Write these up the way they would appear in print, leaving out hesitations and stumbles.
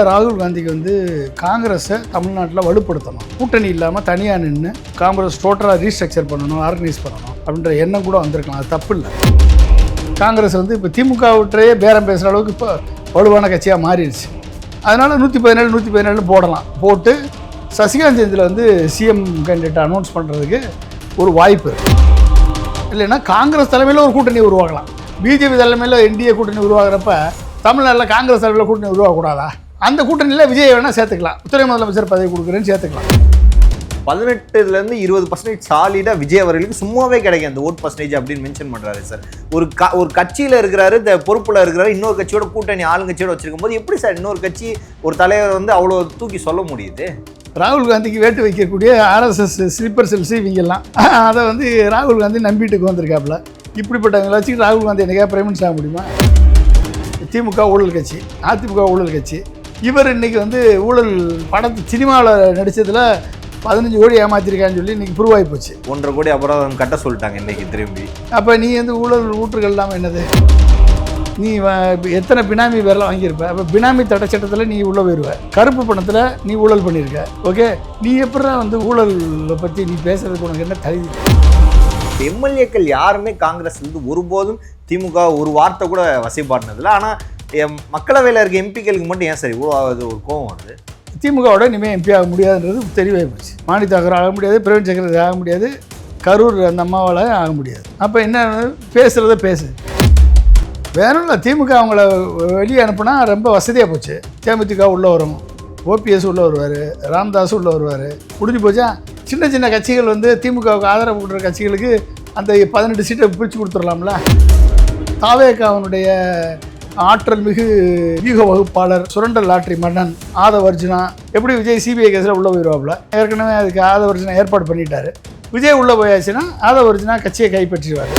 ராகுல் காந்திக்கு வந்து காங்கிரஸை தமிழ்நாட்டில் வலுப்படுத்தணும், கூட்டணி இல்லாமல் தனியாக நின்று காங்கிரஸ் டோட்டலாக ரீஸ்ட்ரக்சர் பண்ணணும், ஆர்கனைஸ் பண்ணணும் அப்படின்ற எண்ணம் கூட வந்திருக்கலாம். அது தப்பு இல்லை. காங்கிரஸ் வந்து இப்போ திமுகவிட்டையே பேரம் பேசுகிற அளவுக்கு இப்போ வலுவான கட்சியாக மாறிடுச்சு. அதனால் 117 போடலாம். போட்டு சசிகாந்த் செந்தில் வந்து சிஎம் கேண்டிடேட் அனௌன்ஸ் பண்ணுறதுக்கு ஒரு வாய்ப்பு இருக்குது. இல்லைன்னா காங்கிரஸ் தலைமையில் ஒரு கூட்டணி உருவாகலாம். பிஜேபி தலைமையில் என்டிஏ கூட்டணி உருவாகிறப்ப தமிழ்நாட்டில் காங்கிரஸ் தலைமையில் கூட்டணி உருவாகக்கூடாதா? அந்த கூட்டணியில் விஜய் வேணால் சேர்த்துக்கலாம், துணை முதலமைச்சர் பதவி கொடுக்குறேன்னு சேர்த்துக்கலாம். 18% 20% சாலிடாக விஜய் அவர்களுக்கு சும்மாவே கிடைக்கும் அந்த ஓட் பர்சன்டேஜ் அப்படின்னு மென்ஷன் பண்ணுறாரு சார். ஒரு கட்சியில் இருக்கிறாரு, இந்த பொறுப்பில் இருக்கிறாரு, இன்னொரு கட்சியோட கூட்டணி ஆளுங்கட்சியோட வச்சிருக்கும் போது எப்படி சார் இன்னொரு கட்சி ஒரு தலைவர் வந்து அவ்வளோ தூக்கி சொல்ல முடியுது? ராகுல் காந்திக்கு வேட்டு வைக்கக்கூடிய ஆர்எஸ்எஸ் ஸ்லீப்பர் செல்ஸ் இவங்கெல்லாம் அதை வந்து ராகுல் காந்தி நம்பிட்டுக்கு வந்திருக்காப்புல. இப்படிப்பட்டவங்களை வச்சுக்கிட்டு ராகுல் காந்தி என்னைக்கா பிரைம் மினிஸ்டர் ஆக முடியுமா? திமுக ஊழல் கட்சி, அதிமுக ஊழல் கட்சி. இவர் இன்றைக்கி வந்து ஊழல் படத்து சினிமாவில் நடித்ததில் 15 கோடி ஏமாற்றிருக்கான்னு சொல்லி இன்றைக்கி ப்ரூவ் ஆகி போச்சு. 1.5 கோடி அபராதம் கட்ட சொல்லிட்டாங்க இன்றைக்கி திரும்பி. அப்போ நீ வந்து ஊழல் ஊற்றுகள் இல்லாமல் என்னது? நீ எத்தனை பினாமி பேரெலாம் வாங்கியிருப்ப? அப்போ பினாமி தடை சட்டத்தில் நீ உள்ளே போயிடுவ. கருப்பு பணத்தில் நீ ஊழல் பண்ணியிருக்க. ஓகே, நீ எப்படா வந்து ஊழலை பற்றி நீ பேசுகிறதுக்கு உனக்கு என்ன தகுதி? எம்எல்ஏக்கள் யாருமே காங்கிரஸ்லேருந்து ஒருபோதும் திமுக ஒரு வார்த்தை கூட வசைப்பாடினதில்லை. ஆனால் மக்களவையில் இருக்க எம்பிக்களுக்கு மட்டும் ஏன் சார் இவ்வளோ ஒரு கோவம் வருது? திமுகவோட இனிமேல் எம்பி ஆக முடியாதுன்றது தெளிவாக போச்சு. மாணி தாக்கர் ஆக முடியாது, பிரவீன் சக்கரவர்த்தி ஆக முடியாது, கரூர் அந்த அம்மாவால் ஆக முடியாது. அப்போ என்ன பேசுகிறத பேசு. வேணும் இல்லை, திமுக அவங்கள வெளியே அனுப்புனா ரொம்ப வசதியாக போச்சு. தேமுதிக உள்ளே வரும், ஓபிஎஸ் உள்ளே வருவார், ராமதாஸ் உள்ளே வருவார், முடிஞ்சு போச்சா? சின்ன சின்ன கட்சிகள் வந்து திமுகவுக்கு ஆதரவு கொடுக்குற கட்சிகளுக்கு அந்த 18 சீட்டை பிரித்து கொடுத்துடலாம்ல. தாவேகாவனுடைய ஆற்றல் மிகு வியூக வகுப்பாளர், சுரண்டல் லாட்டரி மன்னன் ஆதவர்ஜுனா எப்படி விஜய் சிபிஐ கேஸில் உள்ளே போயிடுவாப்புல. ஏற்கனவே அதுக்கு ஆதவர்ஜுனா ஏற்பாடு பண்ணிட்டாரு. விஜய் உள்ளே போயாச்சுன்னா ஆதவர்ஜுனா கட்சியை கைப்பற்றிடுவார்.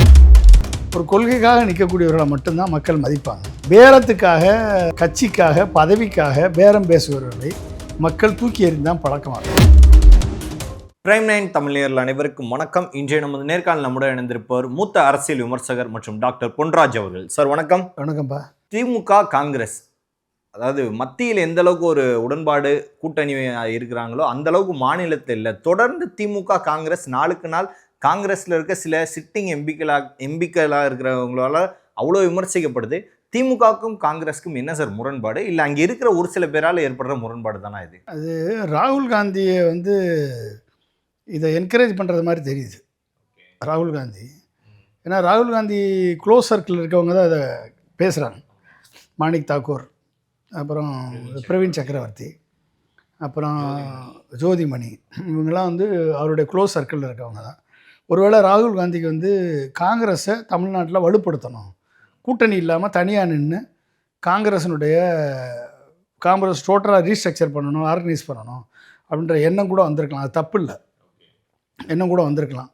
ஒரு கொள்கைக்காக நிற்கக்கூடியவர்களை மட்டும்தான் மக்கள் மதிப்பாங்க. பேரத்துக்காக, கட்சிக்காக, பதவிக்காக பேரம் பேசுபவர்களை மக்கள் தூக்கி எறிந்தான் பழக்கமாக. பிரைம் 9 தமிழர்கள் அனைவருக்கும் வணக்கம். இன்றைய நமது நேர்காணல் நம்முடன் இணைந்திருப்பவர் மூத்த அரசியல் விமர்சகர் மற்றும் டாக்டர் பொன்ராஜ் அவர்கள். சார் வணக்கம். வணக்கம்பா. திமுக காங்கிரஸ், அதாவது மத்தியில் எந்த அளவுக்கு ஒரு உடன்பாடு கூட்டணி இருக்கிறாங்களோ அந்த அளவுக்கு மாநிலத்தில் இல்லை. தொடர்ந்து திமுக காங்கிரஸ் நாளுக்கு நாள் காங்கிரஸில் இருக்க சில சிட்டிங் எம்பிக்களாக இருக்கிறவங்களால அவ்வளோ விமர்சிக்கப்படுது. திமுகவுக்கும் காங்கிரஸுக்கும் என்ன சார் முரண்பாடு? இல்லை அங்கே இருக்கிற ஒரு சில பேரால் ஏற்படுற முரண்பாடு தானே இது? அது ராகுல் காந்தியை வந்து இதை என்கரேஜ் பண்ணுறது மாதிரி தெரியுது ராகுல் காந்தி. ஏன்னா ராகுல் காந்தி க்ளோஸ் சர்க்கிள் இருக்கவங்க தான் இதை பேசுகிறாங்க. மாணிக் தாக்கூர், அப்புறம் பிரவீன் சக்கரவர்த்தி, அப்புறம் ஜோதிமணி, இவங்கெல்லாம் வந்து அவருடைய க்ளோஸ் சர்க்கிளில் இருக்கவங்க தான். ஒருவேளை ராகுல் காந்திக்கு வந்து காங்கிரஸை தமிழ்நாட்டில் வலுப்படுத்தணும், கூட்டணி இல்லாமல் தனியாக நின்று காங்கிரஸ் டோட்டலாக ரீஸ்ட்ரக்சர் பண்ணணும், ஆர்கனைஸ் பண்ணணும் அப்படின்ற எண்ணம் கூட வந்திருக்கலாம். அது தப்பு இல்லை, எண்ணம் கூட வந்திருக்கலாம்.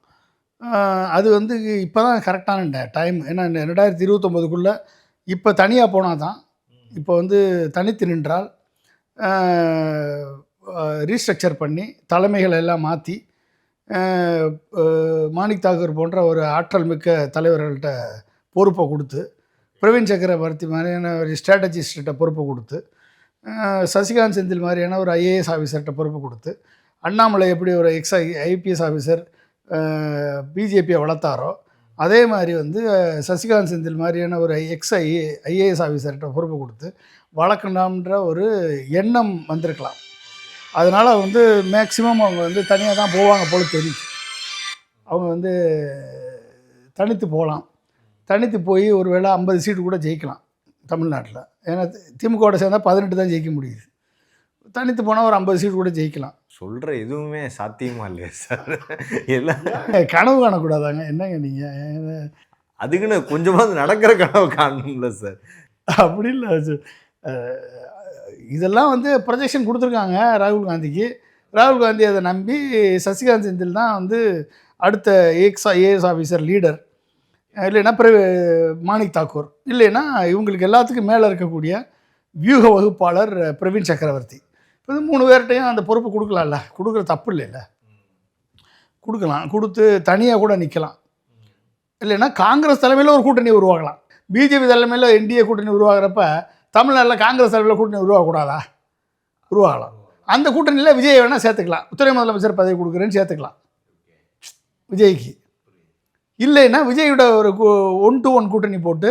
அது வந்து இப்போ தான் கரெக்டான டைம். ஏன்னா 2029க்குள்ளே இப்போ தனியாக போனால் தான், இப்போ வந்து தனித்து நின்றால் ரீஸ்ட்ரக்சர் பண்ணி தலைமைகளை எல்லாம் மாற்றி மாணிக் தாக்கூர் போன்ற ஒரு ஆற்றல் மிக்க தலைவர்கள்ட்ட பொறுப்பை கொடுத்து, பிரவீன் சக்கரவர்த்தி மாதிரியான ஒரு ஸ்ட்ராட்டஜிஸ்ட்ட பொறுப்பை கொடுத்து, சசிகாந்த் செந்தில் மாதிரியான ஒரு ஐஏஎஸ் ஆஃபீஸர்கிட்ட பொறுப்பு கொடுத்து, அண்ணாமலை எப்படி ஒரு ஐபிஎஸ் ஆஃபீஸர் பிஜேபியை வளர்த்தாரோ அதே மாதிரி வந்து சசிகாந்த் செந்தில் மாதிரியான ஒரு ஐஏஎஸ் ஆஃபீஸர்கிட்ட பொறுப்பு கொடுத்து வளர்க்கணுன்ற ஒரு எண்ணம் வந்திருக்கலாம். அதனால் வந்து மேக்சிமம் அவங்க வந்து தனியாக தான் போவாங்க போல தெரியுது. அவங்க வந்து தனித்து போகலாம். தனித்து போய் ஒரு வேளை 50 சீட்டு கூட ஜெயிக்கலாம் தமிழ்நாட்டில். ஏன்னா திமுகவோட சேர்ந்தால் 18 தான் ஜெயிக்க முடியுது. தனித்து போனால் ஒரு 50 சீட்டு கூட ஜெயிக்கலாம். சொல்கிற எதுவுமே சாத்தியமா இல்லையா சார்? எல்லாம் கனவு காணக்கூடாதாங்க? என்னங்க நீங்கள்? அதுக்குன்னு கொஞ்சமாவது நடக்கிற கனவு காணணும்ல சார். அப்படி இல்லை, இதெல்லாம் வந்து ப்ரொஜெக்ஷன் கொடுத்துருக்காங்க ராகுல் காந்திக்கு. ராகுல் காந்தி அதை நம்பி சசிகாந்த் செந்தில் தான் வந்து அடுத்த ஐஏஎஸ் ஆஃபீஸர் லீடர், இல்லைன்னா மாணிக் தாக்கூர், இல்லைன்னா இவங்களுக்கு எல்லாத்துக்கும் மேலே இருக்கக்கூடிய வியூக வகுப்பாளர் பிரவீன் சக்கரவர்த்தி. இப்போ 3 பேர்கிட்டையும் அந்த பொறுப்பு கொடுக்கலாம்ல. கொடுக்குற தப்பு இல்லைல்ல, கொடுக்கலாம். கொடுத்து தனியாக கூட நிற்கலாம். இல்லைன்னா காங்கிரஸ் தலைமையில் ஒரு கூட்டணி உருவாகலாம். பிஜேபி தலைமையில் என்டிஏ கூட்டணி உருவாகிறப்ப தமிழ்நாட்டில் காங்கிரஸ் தலைமையில் கூட்டணி உருவாகக்கூடாதா? உருவாகலாம். அந்த கூட்டணியில் விஜய் வேணால் சேர்த்துக்கலாம், துணை முதலமைச்சர் பதவி கொடுக்குறேன்னு சேர்த்துக்கலாம் விஜய்க்கு. இல்லைன்னா விஜயோட ஒரு 1-to-1 கூட்டணி போட்டு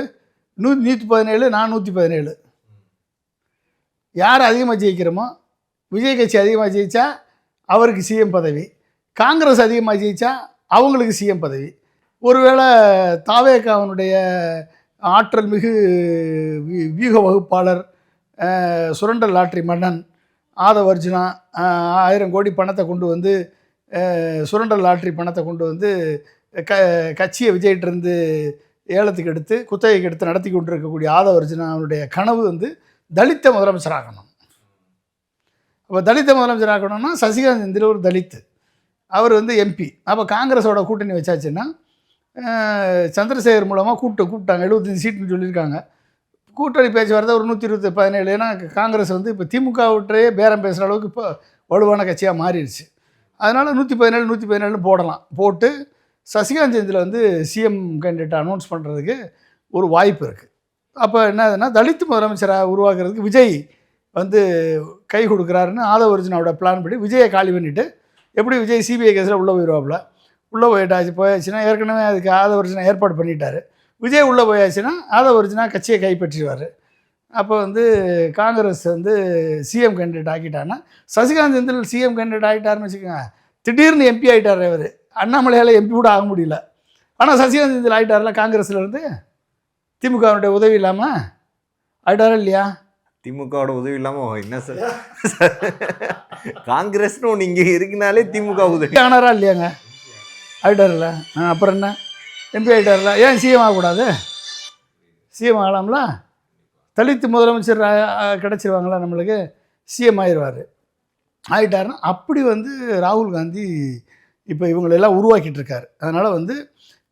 117 நான் 117 யார் அதிகமாக ஜெயிக்கிறோமோ, விஜய் கட்சி அதிகமாக ஜெயித்தா அவருக்கு சிஎம் பதவி, காங்கிரஸ் அதிகமாக ஜெயித்தா அவங்களுக்கு சிஎம் பதவி. ஒருவேளை தாவேகாவனுடைய ஆற்றல் மிகு வியூக வகுப்பாளர், சுரண்டல் லாட்ரி மன்னன் ஆதவ அர்ஜுனா 1000 கோடி பணத்தை கொண்டு வந்து சுரண்டல் லாட்ரி பணத்தை கொண்டு வந்து கட்சியை விஜய்கிட்டேருந்து ஏலத்துக்கு எடுத்து குத்தகைக்கு எடுத்து நடத்தி கொண்டு இருக்கக்கூடிய ஆதவ அர்ஜுனா அவனுடைய கனவு வந்து தலித்த முதலமைச்சராகணும். அப்போ தலித்த முதலமைச்சராகணும்னா சசிகாந்த் செந்தில் ஒரு தலித்து, அவர் வந்து எம்பி. அப்போ காங்கிரஸோட கூட்டணி வச்சாச்சுன்னா சந்திரசேகர் மூலமாக கூப்பிட்டாங்க, 75 சீட்டுன்னு சொல்லியிருக்காங்க. கூட்டணி பேச்சுவார்த்தை ஒரு 117. ஏன்னா காங்கிரஸ் வந்து இப்போ திமுகவிட்டே பேரம் பேசுகிற அளவுக்கு இப்போ வலுவான கட்சியாக மாறிடுச்சு. அதனால் 117 போடலாம். போட்டு சசிகாந்த் செந்தில் வந்து சிஎம் கேண்டிடேட் அனௌன்ஸ் பண்ணுறதுக்கு ஒரு வாய்ப்பு இருக்குது. அப்போ என்னதுன்னா தலித் முதலமைச்சராக உருவாக்குறதுக்கு விஜய் வந்து கை கொடுக்குறாருன்னு ஆதவ அர்ஜுனாவோட பிளான் படி விஜயை காலி பண்ணிவிட்டு, எப்படி விஜய் சிபிஐ கேஸில் உள்ளே போயிடுவாப்புல, உள்ளே போயாச்சுன்னா ஏற்கனவே அதுக்கு ஆதவ அர்ஜுனா ஏற்பாடு பண்ணிட்டார். விஜய் உள்ளே போயாச்சுன்னா ஆதவ அர்ஜுனா கட்சியை கைப்பற்றிடுவார். அப்போ வந்து காங்கிரஸ் வந்து சிஎம் கேண்டிடேட் ஆக்கிட்டான்னா, சசிகாந்த் செந்தில் சிஎம் கேண்டிடேட் ஆகிட்டாருன்னு வச்சுக்கோங்க, திடீர்னு எம்பி ஆகிட்டார். அவர் அண்ணாமலையால் எம்பி கூட ஆக முடியல. ஆனால் சசிகாந்த் செந்தில் ஆகிட்டார்ல காங்கிரஸ்லேருந்து, திமுகவுடைய உதவி இல்லாமல் ஆகிட்டாரா இல்லையா? திமுகவோட உதவி இல்லாமல் என்ன சார் காங்கிரஸ்னு ஒன்று இங்கே இருக்குனாலே திமுக உதவி ஆனாரா இல்லையாங்க? ஆகிட்டார்ல. அப்புறம் என்ன, எம்பி ஆகிட்டார்ல, ஏன் சிஎம் ஆகக்கூடாது? சிஎம் ஆகலாம்ல. தலித்து முதலமைச்சர் கிடச்சிருவாங்களா நம்மளுக்கு, சிஎம் ஆயிடுவார். ஆகிட்டாருன்னா அப்படி வந்து ராகுல் காந்தி இப்போ இவங்களெல்லாம் உருவாக்கிட்டு இருக்காரு. அதனால் வந்து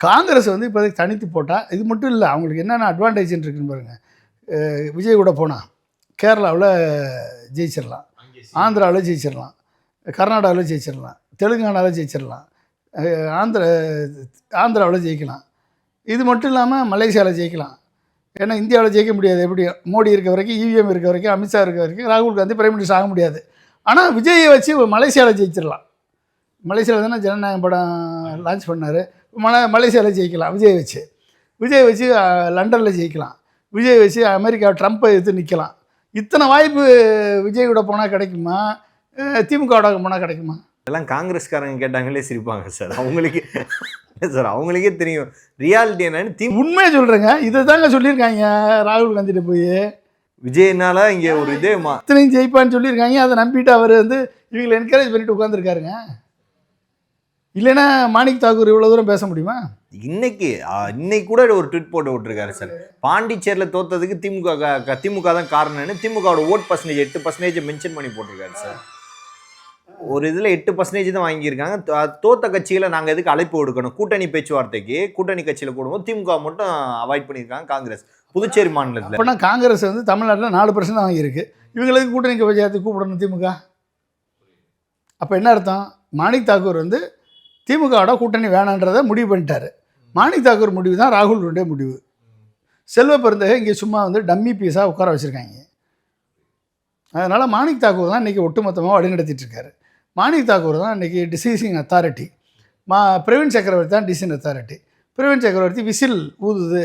காங்கிரஸ் வந்து இப்போதைக்கு தனித்து போட்டால் இது மட்டும் இல்லை, அவங்களுக்கு என்னென்ன அட்வான்டேஜ்னு இருக்குன்னு பாருங்கள். விஜய் கூட போனால் கேரளாவில் ஜெயிச்சிடலாம், ஆந்திராவில் ஜெயிச்சிடலாம், கர்நாடகாவில் ஜெயிச்சிடலாம், தெலுங்கானாவில் ஜெயிச்சிடலாம், ஆந்திராவில் ஜெயிக்கலாம். இது மட்டும் இல்லாமல் மலேசியாவில் ஜெயிக்கலாம். ஏன்னா இந்தியாவில் ஜெயிக்க முடியாது. எப்படி மோடி இருக்க வரைக்கும், இவிஎம் இருக்க வரைக்கும், அமித்ஷா இருக்க வரைக்கும் ராகுல் காந்தி பிரைம் மினிஸ்டர் ஆக முடியாது. ஆனால் விஜயை வச்சு மலேசியாவில் ஜெயிச்சிடலாம். மலேசியாவில் தானே ஜனநாயகம் படம் லான்ச் பண்ணார். மலேசியாவில் ஜெயிக்கலாம் விஜய் வச்சு லண்டனில் ஜெயிக்கலாம், விஜய் வச்சு அமெரிக்கா ட்ரம்ப்பை எதிர்த்து நிற்கலாம். இத்தனை வாய்ப்பு விஜய் கூட போனால் கிடைக்குமா, திமுகவோட போனால் கிடைக்குமா? இதெல்லாம் காங்கிரஸ்காரங்க கேட்டாங்களே சிரிப்பாங்க சார். அவங்களுக்கே தெரியும் ரியாலிட்டி என்னன்னு. உண்மையை சொல்கிறேங்க, இதை தாங்க சொல்லியிருக்காங்க ராகுல் காந்திகிட்ட போய். விஜய்னால இங்கே ஒரு இதே இத்தனையும் ஜெயிப்பான்னு சொல்லியிருக்காங்க. அதை நம்பிட்டு அவர் வந்து இவங்களை என்கரேஜ் பண்ணிட்டு உட்காந்துருக்காருங்க. இல்லைன்னா மாணிக் தாக்கூர் இவ்வளோ தூரம் பேச முடியுமா? இன்னைக்கு கூட ஒரு ட்வீட் போட்டு விட்டுருக்காரு சார். பாண்டிச்சேரியில் தோத்ததுக்கு திமுக தான் காரணம்னு திமுகவோட ஓட் பர்சன்டேஜ் 8% மென்ஷன் பண்ணி போட்டிருக்காரு சார். ஒரு இதில் 8% தான் வாங்கியிருக்காங்க. தோத்த கட்சியில் நாங்கள் எதுக்கு அழைப்பு கொடுக்கணும், கூட்டணி பேச்சுவார்த்தைக்கு கூட்டணி கட்சியில் கூடும்போது திமுக மட்டும் அவாய்ட் பண்ணியிருக்காங்க காங்கிரஸ் புதுச்சேரி மாநிலத்தில். அப்படின்னா காங்கிரஸ் வந்து தமிழ்நாட்டில் 4% தான் வாங்கியிருக்கு. இவங்களுக்கு கூட்டணி பேச்சுவார்த்தைக்கு கூப்பிடணும் திமுக. அப்போ என்ன அர்த்தம்? மாணிக் தாக்கூர் வந்து திமுகவோட கூட்டணி வேணான்றதை முடிவு பண்ணிட்டார். மாணிக் தாக்கூர் முடிவு தான் ராகுலுடைய முடிவு. செல்வ பெருந்தகை இங்கே சும்மா வந்து டம்மி பீஸாக உட்கார வச்சுருக்காங்க. அதனால் மாணிக் தாக்கூர் தான் இன்றைக்கி ஒட்டுமொத்தமாக வழிநடத்திட்டுருக்காரு. மாணிக் தாக்கூர் தான் இன்றைக்கி டிசிசிங் அத்தாரிட்டி. பிரவீன் சக்கரவர்த்தி தான் டிசிஷன் அத்தாரிட்டி. பிரவீன் சக்கரவர்த்தி விசில் ஊதுது,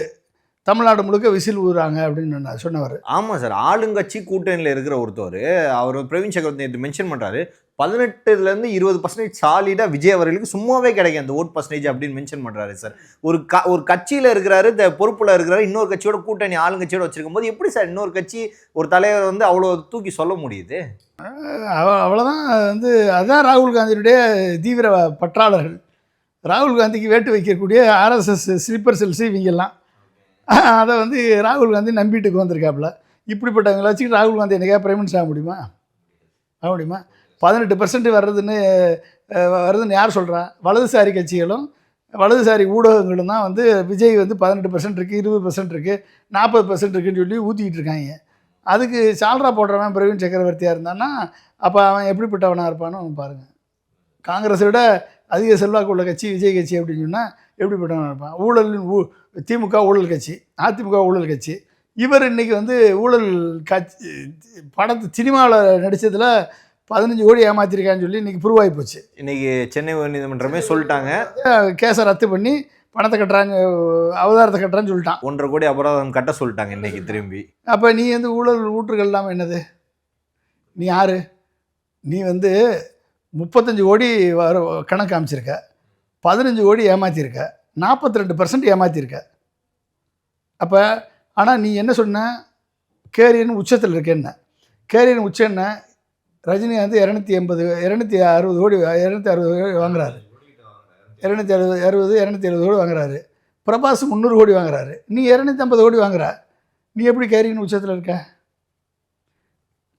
தமிழ்நாடு முழுக்க விசில் ஊதுறாங்க அப்படின்னு சொன்னவர். ஆமாம் சார், ஆளுங்கட்சி கூட்டணியில் இருக்கிற ஒருத்தர் அவர் பிரவீன் சக்கரவர்த்தி மென்ஷன் பண்ணுறாரு. 18% 20% சாலிடாக விஜய் அவர்களுக்கு சும்மாவே கிடைக்கும் அந்த ஓட் பர்சன்டேஜ் அப்படின்னு மென்ஷன் பண்ணுறாரு சார். ஒரு கட்சியில் இருக்கிறாரு, பொறுப்பில் இருக்கிறாரு, இன்னொரு கட்சியோட கூட்டணி ஆளுங்கட்சியோட வச்சிருக்கும் போது எப்படி சார் இன்னொரு கட்சி ஒரு தலைவர் வந்து அவ்வளோ தூக்கி சொல்ல முடியுது? அவ்வளோதான் வந்து அதுதான் ராகுல் காந்தியுடைய தீவிர பற்றாளர்கள். ராகுல் காந்திக்கு வேட்டு வைக்கக்கூடிய ஆர்எஸ்எஸ் ஸ்லீப்பர் செல்ஸ் இவங்கெல்லாம் அதை வந்து ராகுல் காந்தி நம்பிட்டுக்கு வந்திருக்காப்புல. இப்படிப்பட்டவங்களை வச்சுக்கிட்டு ராகுல் காந்தி என்னைக்கா பிரைம் மினிஸ்டர் ஆக முடியுமா? 18% வருதுன்னு யார் சொல்கிறா? வலதுசாரி கட்சிகளும் வலதுசாரி ஊடகங்களும் தான் வந்து விஜய் வந்து 18% இருக்குது, 20% இருக்குது, 40% இருக்குதுன்னு சொல்லி ஊற்றிக்கிட்டு இருக்காங்க. அதுக்கு சால்ரா போடுறவன் பிரவீன் சக்கரவர்த்தியாக இருந்தான்னா அப்போ அவன் எப்படிப்பட்டவனாக இருப்பானோ பாருங்கள். காங்கிரஸை விட அதிக செல்வாக்கு உள்ள கட்சி விஜய் கட்சி அப்படின்னு சொன்னால் எப்படிப்பட்டவனாக இருப்பான்? திமுக ஊழல் கட்சி, அதிமுக ஊழல் கட்சி. இவர் இன்னைக்கு வந்து ஊழல் காட்சி சினிமாவில் நடித்ததில் 15 கோடி ஏமாத்திருக்கான்னு சொல்லி இன்னைக்கு ப்ரூவ் ஆகி போச்சு. இன்னைக்கு சென்னை உயர்நீதிமன்றமே சொல்லிட்டாங்க, கேஸை ரத்து பண்ணி பணத்தை கட்டுறாங்க, அவதாரத்தை கட்டுறான்னு சொல்லிட்டான். 1.5 கோடி அபராதம் கட்ட சொல்லிட்டாங்க இன்னைக்கு திரும்பி. அப்போ நீ வந்து ஊழல் ஊற்றுகள் இல்லாமல் என்னது? நீ யாரு? நீ வந்து 35 கோடி கணக்கு காமிச்சிருக்க, 15 கோடி ஏமாற்றிருக்க, 42% ஏமாற்றிருக்க. அப்போ ஆனால் நீ என்ன சொன்ன? கேரியன் உச்சத்தில் இருக்கேன்ன. கேரியன் உச்சம் என்ன? ரஜினிகாந்த் 260 கோடி வாங்குறாரு, 270 கோடி வாங்குறாரு. பிரபாஸ் 300 கோடி வாங்குறாரு. நீ 250 கோடி வாங்குற. நீ எப்படி கேரியன் உச்சத்தில் இருக்க?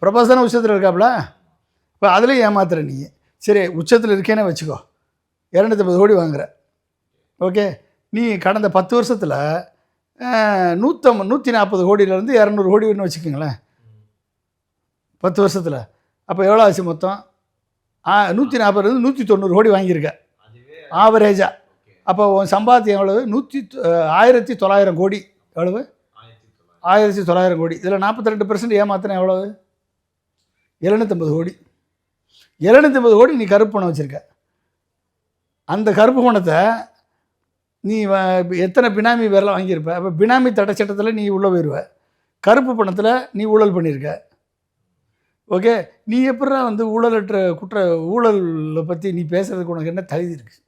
பிரபாஸ் தானே உச்சத்தில் இருக்காப்புல. இப்போ அதுலேயும் ஏமாத்துற நீ. சரி, உச்சத்தில் இருக்கேன்னு வச்சுக்கோ, 250 கோடி வாங்குற. ஓகே, நீ கடந்த 10 வருஷத்தில் 140 கோடியிலேருந்து 200 கோடின்னு வச்சுக்கோங்களேன், 10 வருஷத்தில். அப்போ எவ்வளோ ஆச்சு மொத்தம்? 140 190 கோடி வாங்கியிருக்க ஆவரேஜாக. அப்போ உன் சம்பாத்தியம் எவ்வளவு? 1900 கோடி. எவ்வளவு? 1900 கோடி. இதில் 42% ஏமாத்தினா எவ்வளவு? 750 கோடி. 750 கோடி நீ கருப்பு பணம் வச்சுருக்க. அந்த கருப்பு பணத்தை நீ எத்தனை பினாமி பேரில் வாங்கியிருப்ப? அப்போ பினாமி தடை சட்டத்தில் நீ உள்ளே போயிடுவ. கருப்பு பணத்தில் நீ ஊழல் பண்ணியிருக்க. ஓகே, நீ எப்படா வந்து ஊழலற்ற ஊழலை பற்றி நீ பேசுகிறதுக்கு உனக்கு என்ன தகுதி இருக்குது?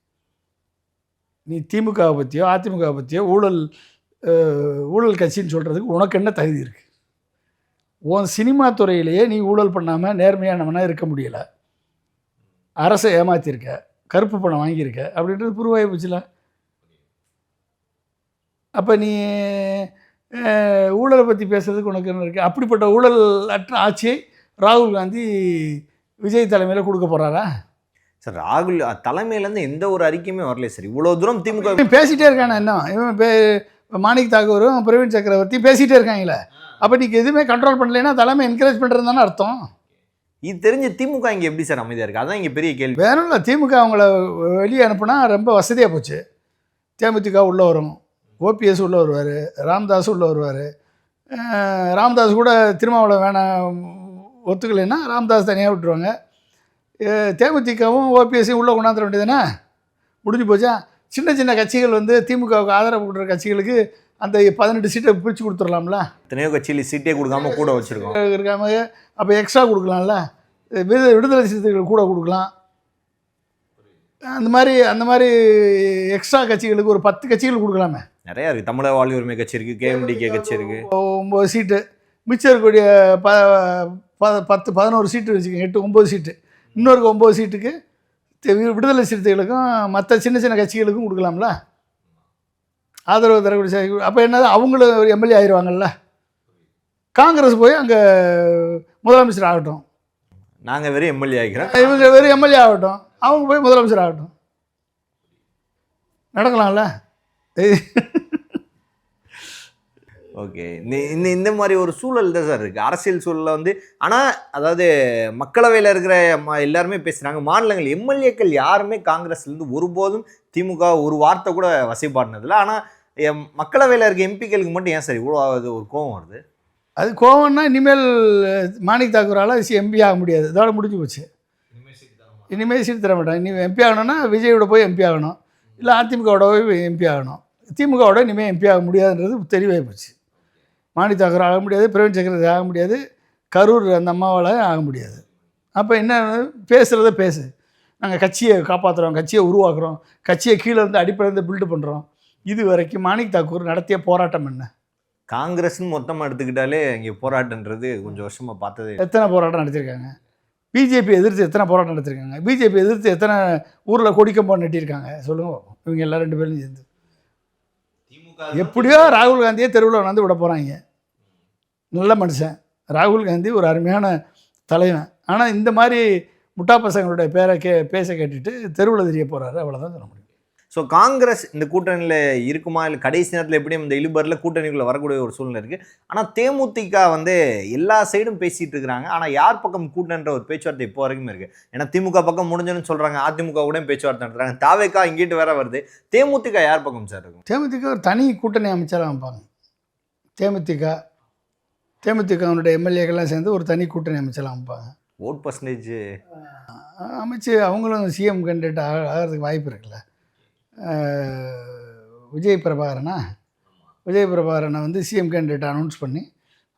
நீ திமுகவை பற்றியோ அதிமுகவை பற்றியோ ஊழல் கட்சின்னு சொல்கிறதுக்கு உனக்கு என்ன தகுதி இருக்குது? உன் சினிமா துறையிலேயே நீ ஊழல் பண்ணாமல் நேர்மையானவனாக இருக்க முடியலை. அரசை ஏமாற்றிருக்க, கருப்பு பணம் வாங்கியிருக்க, அப்படின்றது புரிவாய் போச்சுல. அப்போ நீ ஊழலை பற்றி பேசுறதுக்கு உனக்கு என்ன இருக்குது? அப்படிப்பட்ட ஊழல் அற்ற ஆட்சியை ராகுல் காந்தி விஜய் தலைமையில் கொடுக்க போகிறாரா? சார், ராகுல் தலைமையிலேருந்து எந்த ஒரு அறிக்கையுமே வரல சார். இவ்வளோ தூரம் திமுக பேசிகிட்டே இருக்கானே. என்ன இவன் மாணிக் தாக்கூரும் பிரவீன் சக்கரவர்த்தி பேசிகிட்டே இருக்காங்களே. அப்போ நீங்கள் எதுவுமே கண்ட்ரோல் பண்ணலைன்னா தலைமை என்கரேஜ் பண்ணுறது தானே அர்த்தம். இது தெரிஞ்ச திமுக இங்கே எப்படி சார் அமைதியாக இருக்குது? அதான் இங்கே பெரிய கேள்வி. வேணும் இல்லை, திமுக அவங்கள வெளியே அனுப்புனா ரொம்ப வசதியாக போச்சு. தேமுதிக உள்ளே வரும், ஓபிஎஸ் உள்ளே வருவார், ராம்தாஸ் உள்ளே வருவார். ராம்தாஸ் கூட திருமாவளவன் வேணாம் ஒத்துக்கலைன்னா ராம்தாஸ் தனியாக விட்டுருவாங்க. தேமுதிகவும் ஓபிஎஸ்ஸையும் உள்ளே கொண்டாந்துட வேண்டியதுதானே, முடிஞ்சு போச்சா? சின்ன சின்ன கட்சிகள் வந்து திமுகவுக்கு ஆதரவு கொடுக்குற கட்சிகளுக்கு அந்த 18 சீட்டை பிரித்து கொடுத்துடலாம்ல. எத்தனையோ கட்சியில் சீட்டே கொடுக்காம கூட வச்சுருக்கோம் இருக்காம. அப்போ எக்ஸ்ட்ரா கொடுக்கலாம்ல, விடுதலை சிறுத்தைகள் கூட கொடுக்கலாம். அந்த மாதிரி எக்ஸ்ட்ரா கட்சிகளுக்கு ஒரு 10 கட்சிகள் கொடுக்கலாமே. நிறையா இருக்குது. தமிழக வாழ்வு உரிமை கட்சி இருக்குது, கேஎம்டிகே கட்சி இருக்குது, 9 சீட்டு. மிச்சம் இருக்கக்கூடிய 10-11 சீட்டு வச்சுக்கோங்க, 8-9 சீட்டு. இன்னொரு 9 சீட்டுக்கு விடுதலை சிறுத்தைகளுக்கும் மற்ற சின்ன சின்ன கட்சிகளுக்கும் கொடுக்கலாம்ல, ஆதரவு தரக்கூடிய. அப்போ என்னது, அவங்களும் எம்எல்ஏ ஆயிடுவாங்கல்ல. காங்கிரஸ் போய் அங்கே முதலமைச்சர் ஆகட்டும், நாங்கள் வெறும் எம்எல்ஏ ஆகிக்கிறோம், இவங்க வெறும் எம்எல்ஏ ஆகட்டும், அவங்க போய் முதலமைச்சர் ஆகட்டும், நடக்கலாம்ல. ஓகே, இந்த மாதிரி ஒரு சூழல் தான் சார் இருக்குது அரசியல் சூழலில் வந்து. ஆனால் அதாவது மக்களவையில் இருக்கிற எல்லாருமே பேசுகிறாங்க, மாநிலங்கள் எம்எல்ஏக்கள் யாருமே காங்கிரஸ்லேருந்து ஒருபோதும் திமுக ஒரு வார்த்தை கூட வசைப்பாடினதில்லை. ஆனால் மக்களவையில் இருக்க எம்பிக்களுக்கு மட்டும் ஏன் சார் இவ்வளோ ஒரு கோவம் வருது? அது கோவம்னா இனிமேல் மாணிக் தாக்கூரால் எம்பி ஆக முடியாது, இதோட முடிஞ்சு போச்சு. இனிமேல் சீட்டு தர மாட்டாங்க. இனி எம்பி ஆகணும்னா விஜயோட போய் எம்பி ஆகணும், இல்லை அதிமுகவோட போய் எம்பி ஆகணும். திமுகவோட இனிமேல் எம்பி ஆக முடியாதுன்றது தெளிவாகி போச்சு. மாணிக் தாக்கூர் ஆக முடியாது, பிரவீன் சக்கரவர்த்தி ஆக முடியாது, கரூர் அந்த அம்மாவால் ஆக முடியாது. அப்போ என்ன பேசுகிறத பேசு, நாங்கள் கட்சியை காப்பாற்றுறோம், கட்சியை உருவாக்குறோம், கட்சியை கீழே இருந்து அடிப்படையிலேருந்து பில்டு பண்ணுறோம். இது வரைக்கும் மாணிக் தாக்கூர் நடத்திய போராட்டம் என்ன? காங்கிரஸ்ன்னு மொத்தமாக எடுத்துக்கிட்டாலே இங்கே போராட்டன்றது கொஞ்சம் வருஷமாக பார்த்தது. எத்தனை போராட்டம் நடத்தியிருக்காங்க? பிஜேபி எதிர்த்து எத்தனை போராட்டம் நடத்திருக்காங்க? பிஜேபி எதிர்த்து எத்தனை ஊரில் கொடிக்கம்பம் நட்டியிருக்காங்க சொல்லுங்கள். இவங்க எல்லாம் 2 பேரும் சேர்ந்து எப்படியோ ராகுல் காந்தியை தெருவில் வந்து விட போகிறாங்க. நல்ல மனுஷன் ராகுல் காந்தி, ஒரு அருமையான தலைவன். ஆனால் இந்த மாதிரி முட்டா பசங்களுடைய பேரை பேச கேட்டுட்டு தெருவில் தெரிய போகிறாரு, அவ்வளோதான் சொல்ல முடியும். ஸோ காங்கிரஸ் இந்த கூட்டணியில் இருக்குமா, இல்லை கடைசி நேரத்தில் எப்படியும் இந்த இழுபரில் கூட்டணிக்குள்ளே வரக்கூடிய ஒரு சூழ்நிலை இருக்குது. ஆனால் தேமுதிக வந்து எல்லா சைடும் பேசிகிட்டு இருக்கிறாங்க. ஆனால் யார் பக்கம் கூட்டணின்ற ஒரு பேச்சுவார்த்தை இப்போ வரைக்கும் இருக்குது. ஏன்னா திமுக பக்கம் முடிஞ்சோன்னு சொல்கிறாங்க, அதிமுக கூட பேச்சுவார்த்தை நடத்துகிறாங்க, தாவேக்கா இங்கிட்டு வேற வருது. தேமுதிக யார் பக்கம் சார் இருக்கும்? தேமுதிக ஒரு தனி கூட்டணி அமைச்சராக அமைப்பாங்க. தேமுதிக தேமுதிகனுடைய எம்எல்ஏக்கெல்லாம் சேர்ந்து ஒரு தனி கூட்டணி அமைச்சலாம் அமைப்பாங்க. ஓட் பர்சன்டேஜ் அமைச்சு அவங்களும் சிஎம் கேண்டிடேட் ஆகிறதுக்கு வாய்ப்பு இருக்குல்ல. விஜய் பிரபாகரனை வந்து சிஎம் கேண்டிடேட் அனௌன்ஸ் பண்ணி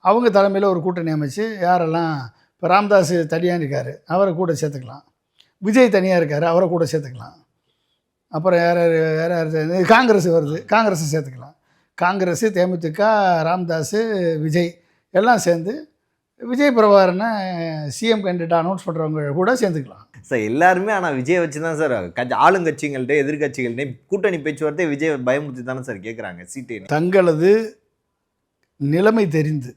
அவங்க தலைமையில் ஒரு கூட்டணி அமைச்சு யாரெல்லாம் இப்போ ராம்தாஸ் தனியாக இருக்கார் அவரை கூட சேர்த்துக்கலாம், விஜய் தனியாக இருக்கார் அவரை கூட சேர்த்துக்கலாம். அப்புறம் யார் காங்கிரஸ் வருது, காங்கிரஸை சேர்த்துக்கலாம். காங்கிரஸ், தேமுதிக, ராம்தாஸ், விஜய் எல்லாம் சேர்ந்து விஜய் பிரபாகரனை சிஎம் கேண்டிடேட் அனௌன்ஸ் பண்ணுறவங்க கூட சேர்ந்துக்கலாம் சார். எல்லாருமே ஆனால் விஜய் வச்சு தான் சார் ஆளுங்கட்சிகள்கிட்ட எதிர்கட்சிகள்கிட்ட கூட்டணி பேச்சுவார்த்தை விஜய் பயமுறுத்தி தானே சார் கேட்குறாங்க சீட்டை. தங்களது நிலைமை தெரிந்து,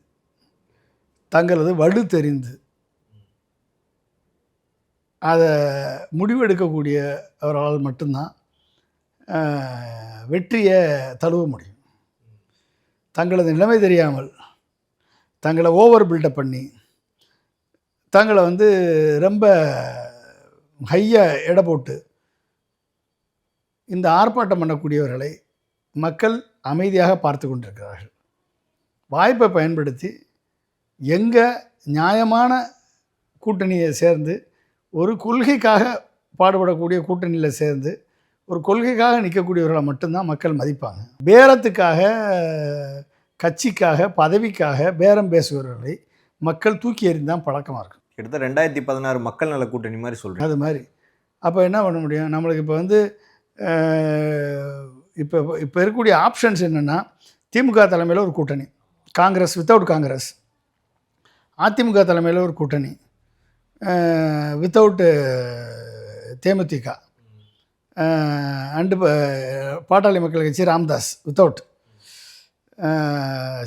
தங்களது வலு தெரிந்து அதை முடிவெடுக்கக்கூடியவர்களால் மட்டும்தான் வெற்றியை தழுவ முடியும். தங்களது நிலைமை தெரியாமல் தங்களை ஓவர் பில்டப் பண்ணி தங்களை வந்து ரொம்ப ஹையாக எடை போட்டு இந்த ஆர்ப்பாட்டம் பண்ணக்கூடியவர்களை மக்கள் அமைதியாக பார்த்து கொண்டிருக்கிறார்கள். வாய்ப்பை பயன்படுத்தி எங்கே நியாயமான கூட்டணியை சேர்ந்து ஒரு கொள்கைக்காக பாடுபடக்கூடிய கூட்டணியில் சேர்ந்து ஒரு கொள்கைக்காக நிற்கக்கூடியவர்களை மட்டும்தான் மக்கள் மதிப்பாங்க. பேரத்துக்காக, கட்சிக்காக, பதவிக்காக பேரம் பேசுபவர்களை மக்கள் தூக்கி எறிந்தான் பழக்கமாக இருக்கும். கிட்டத்தட்ட 2016 மக்கள் நல கூட்டணி மாதிரி சொல்கிறேன். அது மாதிரி அப்போ என்ன பண்ண முடியும்? நம்மளுக்கு இப்போ வந்து இப்போ இருக்கக்கூடிய ஆப்ஷன்ஸ் என்னென்னா, திமுக தலைமையில் ஒரு கூட்டணி, காங்கிரஸ் வித்தவுட் காங்கிரஸ், அதிமுக தலைமையில் ஒரு கூட்டணி வித்தவுட்டு தேமுதிக, அண்டு பாட்டாளி மக்கள் கட்சி ராம்தாஸ் வித்தவுட்,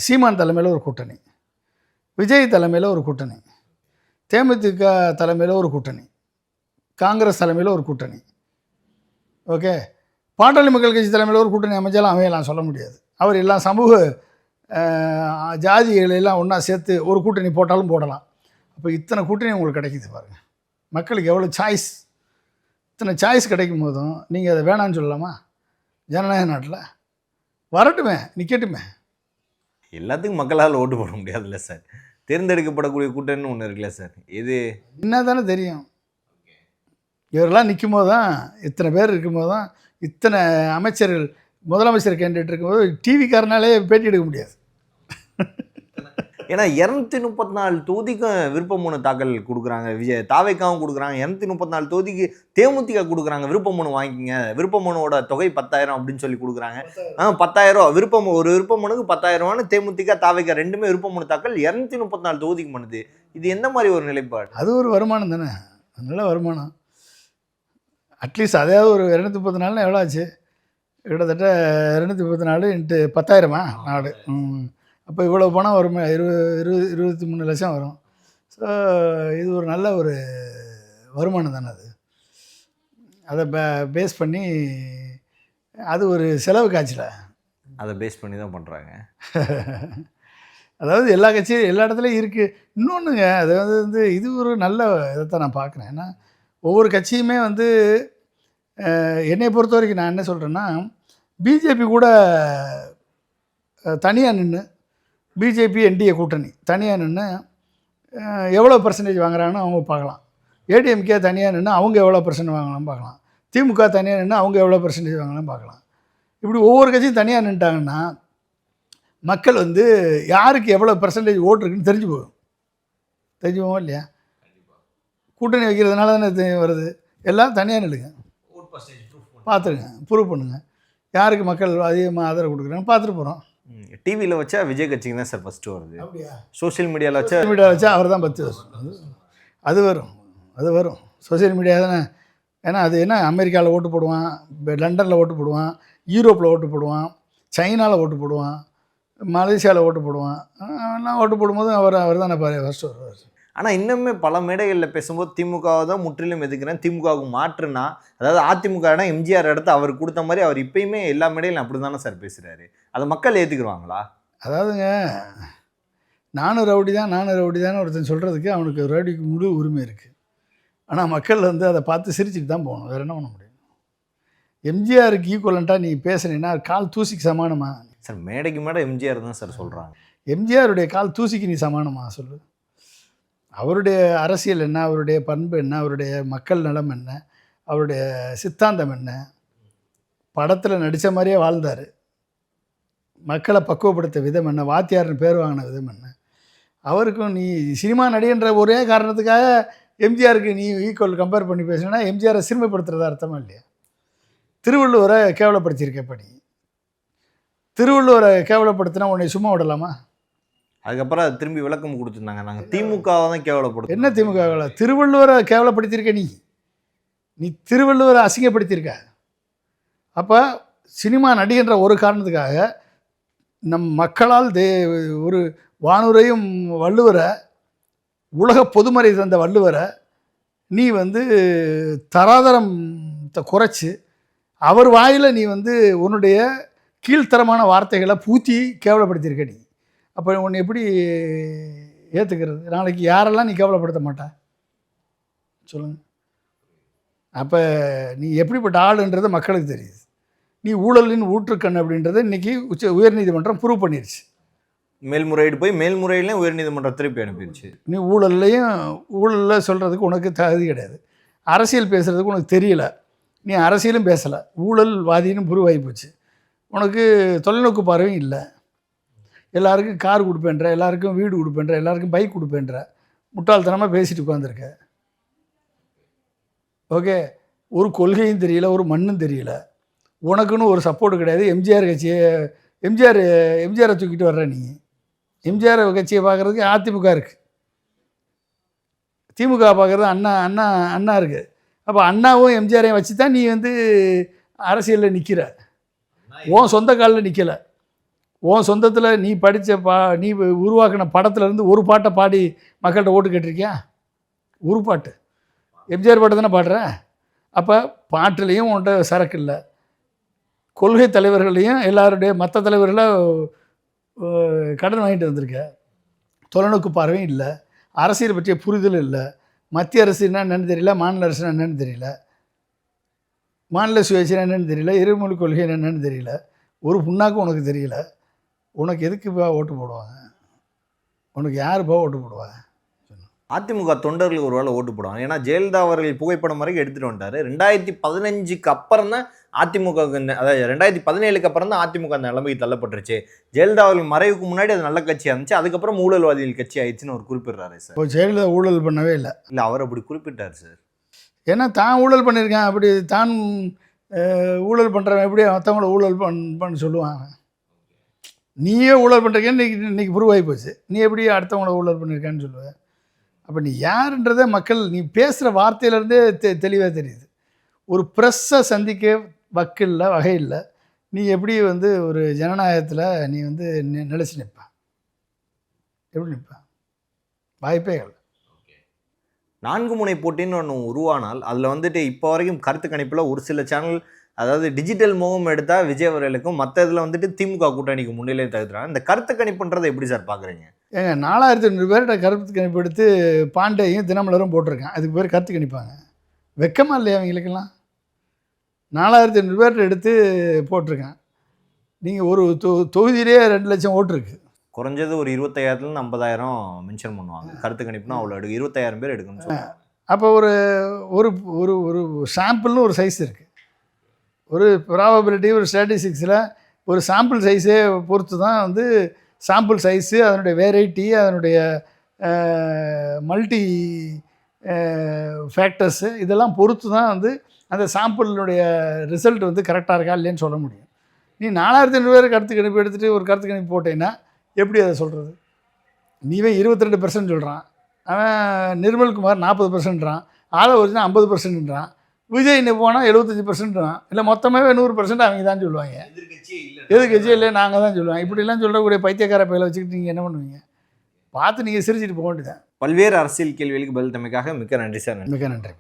சீமான் தலைமையில் ஒரு கூட்டணி, விஜய் தலைமையில் ஒரு கூட்டணி, தேமுதிக தலைமையில் ஒரு கூட்டணி, காங்கிரஸ் தலைமையில் ஒரு கூட்டணி. ஓகே, பாட்டாளி மக்கள் கட்சி தலைமையில் ஒரு கூட்டணி அமைச்சாலும் அமையலாம், சொல்ல முடியாது. அவர் எல்லாம் சமூக ஜாதிகளெல்லாம் ஒன்றா சேர்த்து ஒரு கூட்டணி போட்டாலும் போடலாம். அப்போ இத்தனை கூட்டணி உங்களுக்கு கிடைக்குது பாருங்கள். மக்களுக்கு எவ்வளோ சாய்ஸ், இத்தனை சாய்ஸ் கிடைக்கும் போதும் நீங்கள் அதை வேணான்னு சொல்லலாமா? ஜனநாயக நாட்டில் வரட்டுமே, நிற்கட்டுமே. எல்லாத்துக்கும் மக்களால் ஓட்டு போட முடியாதுல்ல சார். தேர்ந்தெடுக்கப்படக்கூடிய கூட்டணின்னு ஒன்று இருக்குல்ல சார், இது என்ன தானே தெரியும். இவரெல்லாம் நிற்கும் போது தான், இத்தனை பேர் இருக்கும்போது தான், இத்தனை அமைச்சர்கள், முதலமைச்சர் கேண்டிடேட் இருக்கும்போது டிவிக்காரனாலே பேட்டி எடுக்க முடியாது. ஏன்னா 234 தொகுதிக்கும் விருப்பமனு தாக்கல் கொடுக்குறாங்க. தாவேக்காவும் கொடுக்குறாங்க. 234 தொகுதிக்கு தேமுதிக கொடுக்குறாங்க. விருப்பமனு வாங்கிக்கிங்க, விருப்பமனுவோட தொகை 10,000 அப்படின்னு சொல்லி கொடுக்குறாங்க. 10,000 விருப்பம், ஒரு விருப்பமனுக்கு 10,000 தேமுதிக தாவேக்கா ரெண்டுமே விருப்பமனு தாக்கல் 234 தொகுதிக்கு பண்ணுது. இது எந்த மாதிரி ஒரு நிலைப்பாடு? அது ஒரு வருமானம் தானே, நல்ல வருமானம். அட்லீஸ்ட் அதாவது ஒரு 234 எவ்வளோ ஆச்சு? கிட்டத்தட்ட 234 இன்ட்டு 10,000 நாடு. அப்போ இவ்வளோ பணம் வரும், 23 லட்சம் வரும். ஸோ இது ஒரு நல்ல ஒரு வருமானம் தானே. அதை பேஸ் பண்ணி அது ஒரு செலவு காய்ச்சல, அதை பேஸ் பண்ணி தான் பண்ணுறாங்க. அதாவது எல்லா கட்சியும் எல்லா இடத்துலையும் இருக்குது. இன்னொன்றுங்க, அது வந்து இது ஒரு நல்ல இதைத்தான் நான் பார்க்குறேன். ஏன்னா ஒவ்வொரு கட்சியுமே வந்து என்னை பொறுத்த வரைக்கும் நான் என்ன சொல்கிறேன்னா, பிஜேபி கூட தனியாக நின்று, பிஜேபி என்டிஏ கூட்டணி தனியாக நின்று எவ்வளோ பர்சன்டேஜ் வாங்குறாங்கன்னு அவங்க பார்க்கலாம். ஏடிஎம்கே தனியாக நின்று அவங்க எவ்வளோ பர்சன்ட் வாங்கலாம்னு பார்க்கலாம். திமுக தனியாக நின்று அவங்க எவ்வளோ பர்சன்டேஜ் வாங்கலாம்னு பார்க்கலாம். இப்படி ஒவ்வொரு கட்சியும் தனியாக நின்ட்டாங்கன்னா மக்கள் வந்து யாருக்கு எவ்வளோ பர்சன்டேஜ் ஓட்டு இருக்குன்னு தெரிஞ்சு போவோம் இல்லையா? கூட்டணி வைக்கிறதுனால தானே வருது. எல்லாம் தனியாக நில்லுங்க, பார்த்துருங்க, ப்ரூவ் பண்ணுங்கள் யாருக்கு மக்கள் அதிகமாக ஆதரவு கொடுக்குறாங்க பார்த்துட்டு போகிறோம். டிவியில் வச்சா விஜய் கட்சிக்கு தான் சார் ஃபஸ்ட்டு வருது. சோஷியல் மீடியாவில் வச்சா அவர் தான் 10 வருஷம். அது வரும் சோஷியல் மீடியா தானே. ஏன்னா அது என்ன, அமெரிக்காவில் ஓட்டு போடுவான், லண்டனில் ஓட்டு போடுவான், யூரோப்பில் ஓட்டு போடுவான், சைனாவில் ஓட்டு போடுவான், மலேசியாவில் ஓட்டு போடுவான். எல்லாம் ஓட்டு போடும்போது அவர் தானே ஃபஸ்ட்டு வருவார். ஆனால் இன்னுமே பல மேடைகளில் பேசும்போது திமுகவை தான் முற்றிலும் எதுக்குறேன், திமுகவுக்கு மாற்றுனா, அதாவது அதிமுக இடம் எம்ஜிஆர் இடத்த அவர் கொடுத்த மாதிரி அவர் இப்பயுமே எல்லா மேடையிலும் அப்படி தானே சார் பேசுகிறாரு. அதை மக்கள் ஏற்றுக்குருவாங்களா? அதாவதுங்க, நானும் ரவுடி தான் ஒருத்தன் சொல்கிறதுக்கு அவனுக்கு ரவுடிக்கு முழு உரிமை இருக்குது. ஆனால் மக்கள் வந்து அதை பார்த்து சிரிச்சுட்டு தான் போகணும், வேறு என்ன பண்ண முடியும்? எம்ஜிஆருக்கு ஈக்குவலண்ட்டாக நீ பேசுனீங்கன்னா கால் தூசிக்கு சமானமா சார்? மேடைக்கு மேடை எம்ஜிஆர் தான் சார் சொல்கிறாங்க. எம்ஜிஆருடைய கால் தூசிக்கு நீ சமானமா சொல்லு? அவருடைய அரசியல் என்ன, அவருடைய பண்பு என்ன, அவருடைய மக்கள் நலம் என்ன, அவருடைய சித்தாந்தம் என்ன? படத்தில் நடித்த மாதிரியே வாழ்ந்தார். மக்களை பக்குவப்படுத்த விதம் என்ன, வாத்தியார்னு பேர் வாங்கின விதம் என்ன? அவருக்கும் நீ சினிமா நடிகன்ற ஒரே காரணத்துக்காக எம்ஜிஆருக்கு நீ ஈக்குவல் கம்பேர் பண்ணி பேசுனா எம்ஜிஆரை சிறுமைப்படுத்துறதா அர்த்தமா இல்லையா? திருவள்ளுவரை கேவலப்படுத்தியிருக்க படி, திருவள்ளுவரை கேவலப்படுத்தினா உன்னை சும்மா விடலாமா? அதுக்கப்புறம் அது திரும்பி விளக்கம் கொடுத்துருந்தாங்க, நாங்கள் திமுகவை தான் கேவலப்படுத்தோம். என்ன திமுக? திருவள்ளுவரை கேவலப்படுத்தியிருக்க நீ திருவள்ளுவரை அசிங்கப்படுத்தியிருக்க. அப்போ சினிமா நடிகன்ற ஒரு காரணத்துக்காக நம் மக்களால் ஒரு வானுரையும் வள்ளுவரை, உலக பொதுமறை தந்த வள்ளுவரை நீ தராதரத்தை குறைச்சி அவர் வாயில் நீ உன்னுடைய கீழ்த்தரமான வார்த்தைகளை பூத்தி கேவலப்படுத்தியிருக்க நீ. அப்போ உன்னை எப்படி ஏற்றுக்கிறது? நாளைக்கு யாரெல்லாம் நீ கேவலப்படுத்த மாட்ட சொல்லுங்கள். அப்போ நீ எப்படிப்பட்ட ஆளுன்றது மக்களுக்கு தெரியுது. நீ ஊழலின் ஊற்றுக்கண் அப்படின்றத இன்றைக்கி உயர்நீதிமன்றம் ப்ரூவ் பண்ணிருச்சு. மேல்முறையீடு போய் மேல்முறையிலையும் உயர்நீதிமன்றம் திருப்பி அனுப்பிடுச்சு. நீ ஊழலில் சொல்கிறதுக்கு உனக்கு தகுதி கிடையாது. அரசியல் பேசுகிறதுக்கு உனக்கு தெரியல. நீ அரசியலும் பேசலை, ஊழல்வாதின்னு ப்ரூவ் ஆகி போச்சு. உனக்கு தொலைநோக்கு பார்வையும் இல்லை. எல்லாருக்கும் கார் கொடுப்பேன்ற, எல்லாருக்கும் வீடு கொடுப்பேன்ற, எல்லாருக்கும் பைக் கொடுப்பேன்ற முட்டாள்தனமாக பேசிட்டு உட்காந்துருக்க. ஓகே, ஒரு கொள்கையும் தெரியல, ஒரு மண்ணும் தெரியல. உனக்குன்னு ஒரு சப்போர்ட்டு கிடையாது. எம்ஜிஆர் கட்சியை எம்ஜிஆரை தூக்கிட்டு வர்ற நீ. எம்ஜிஆர் கட்சியை பார்க்குறதுக்கு அதிமுக இருக்குது, திமுக பார்க்குறது அண்ணா இருக்குது. அப்போ அண்ணாவும் எம்ஜிஆரையும் வச்சு தான் நீ அரசியலில் நிற்கிற. உன் சொந்த காலில் நிற்கலை. உன் சொந்தத்தில் நீ படித்த நீ உருவாக்கின படத்துலேருந்து ஒரு பாட்டை பாடி மக்கள்கிட்ட ஓட்டு கேட்டிருக்கியா? ஒரு பாட்டு எம்ஜிஆர் பாட்டு தானே பாடுற. அப்போ பாட்டுலேயும் உன்கிட்ட சரக்கு இல்லை. கொள்கை தலைவர்களையும் எல்லாருடைய மற்ற தலைவர்களை கடன் வாங்கிட்டு வந்திருக்க. தொலைநோக்கு பார்வையும் இல்லை, அரசியல் பற்றிய புரிதல் இல்லை. மத்திய அரசு என்னன்னு தெரியல, மாநில அரசு என்னன்னு தெரியல, மாநில சுயேட்சை என்னன்னு தெரியல, இருமொழி கொள்கை என்னன்னு தெரியல. ஒரு புண்ணாக்கும் உனக்கு தெரியல. உனக்கு எதுக்கு ஓட்டு போடுவாங்க? உனக்கு யாருப்பா ஓட்டு போடுவாங்க? அதிமுக தொண்டர்களுக்கு ஒரு வேளை ஓட்டு போடுவாங்க. ஏன்னா ஜெயலலிதா அவர்கள் புகைப்படம் வரைக்கும் எடுத்துகிட்டு வந்துட்டார். 2015க்கு அப்புறம் தான் அதிமுக, அதாவது 2017க்கு அப்புறம் தான் அதிமுக அந்த நிலைமைக்கு தள்ளப்பட்டுருச்சு. ஜெயலலிதா அவர்கள் மறைவுக்கு முன்னாடி அது நல்ல கட்சியாக இருந்துச்சு, அதுக்கப்புறம் ஊழல்வாதிகள் கட்சி ஆயிடுச்சுன்னு அவர் குறிப்பிடுறாரு சார். இப்போ ஜெயலலிதா ஊழல் பண்ணவே இல்லை. இல்லை, அவர் அப்படி குறிப்பிட்டார் சார். ஏன்னா தான் ஊழல் பண்ணியிருக்கேன், அப்படி தான் ஊழல் பண்ணுறவன் எப்படி மற்றவங்கள ஊழல் பண்ண சொல்லுவாங்க? நீயே ஊழல் பண்ணுறீங்கன்னு இன்றைக்கி ப்ரூவ் ஆகி போச்சு. நீ எப்படி அடுத்தவங்கள ஊழல் பண்ணியிருக்கான்னு சொல்லுவேன்? அப்போ நீ யாருன்றதை மக்கள் நீ பேசுகிற வார்த்தையிலேருந்தே தெளிவாக தெரியுது. ஒரு ப்ரெஸ்ஸை சந்திக்க வகை இல்லை. நீ எப்படி ஒரு ஜனநாயகத்தில் நீ நிலச்சி நிற்ப? எப்படி நிற்ப? வாய்ப்பே இல்லை. 4 முனை போட்டின்னு ஒன்று உருவானால் அதில் இப்போ வரைக்கும் கருத்து கணிப்பில் ஒரு சில சேனல், அதாவது டிஜிட்டல் மூவம் எடுத்தால் விஜய் அவர்களுக்கும், மற்ற இதில் திமுக கூட்டணிக்கு முன்னிலையை தகுதுறாங்க. இந்த கருத்து கணிப்புன்றதை எப்படி சார் பார்க்குறீங்க? ஏங்க 4500 பேர்கிட்ட கருத்து கணிப்பு எடுத்து பாண்டேயும் தினமலரும் போட்டிருக்கேன். அதுக்கு பேர் கருத்து கணிப்பாங்க? வெக்கமா இல்லையா அவங்களுக்கெல்லாம்? 4500 பேர்கிட்ட எடுத்து போட்டிருக்கேன். நீங்கள் ஒரு தொகுதியிலே 2 லட்சம் ஓட்டு இருக்குது. குறைஞ்சது ஒரு 25,000 50,000 மென்ஷன் பண்ணுவாங்க. கருத்து கணிப்புனா அவ்வளோ 25,000 பேர் எடுக்கணும்னு சொல்லுவாங்க. அப்போ ஒரு ஒரு ஒரு சாம்பிள்னு ஒரு சைஸ் இருக்குது. ஒரு ப்ராபபிலிட்டி, ஒரு ஸ்டாட்டிஸ்டிக்ஸில் ஒரு சாம்பிள் சைஸே பொறுத்து தான் சாம்பிள் சைஸு, அதனுடைய வெரைட்டி, அதனுடைய மல்டி ஃபேக்டர்ஸு, இதெல்லாம் பொறுத்து தான் அந்த சாம்பிளினுடைய ரிசல்ட் கரெக்டாக இருக்கா இல்லைன்னு சொல்ல முடியும். நீ 4500 பேர் கருத்து கணிப்பு எடுத்துகிட்டு ஒரு கருத்து கணிப்பு போட்டேன்னா எப்படி அதை சொல்கிறது? நீவே 22% சொல்கிறான், அவன் நிர்மல்குமார் 40%ன்றான், ஆதவர்ஜனா 50%ன்றான், விஜய் இன்னும் போனால் 75%ன்றான். இல்லை மொத்தமாகவே 100% அவங்க தான் சொல்லுவாங்க. எதிர்கட்சியே இல்லை நாங்கள் தான் சொல்லுவாங்க. இப்படிலாம் சொல்லக்கூடிய பைத்தியக்கார பையில வச்சுக்கிட்டு நீங்கள் என்ன பண்ணுவீங்க? பார்த்து நீங்கள் சிரிச்சிட்டு போக வேண்டியதான். பல்வேறு அரசியல் கேள்விகளுக்கு பதில் தமைக்காக மிக்க நன்றி சார். மிக்க நன்றி.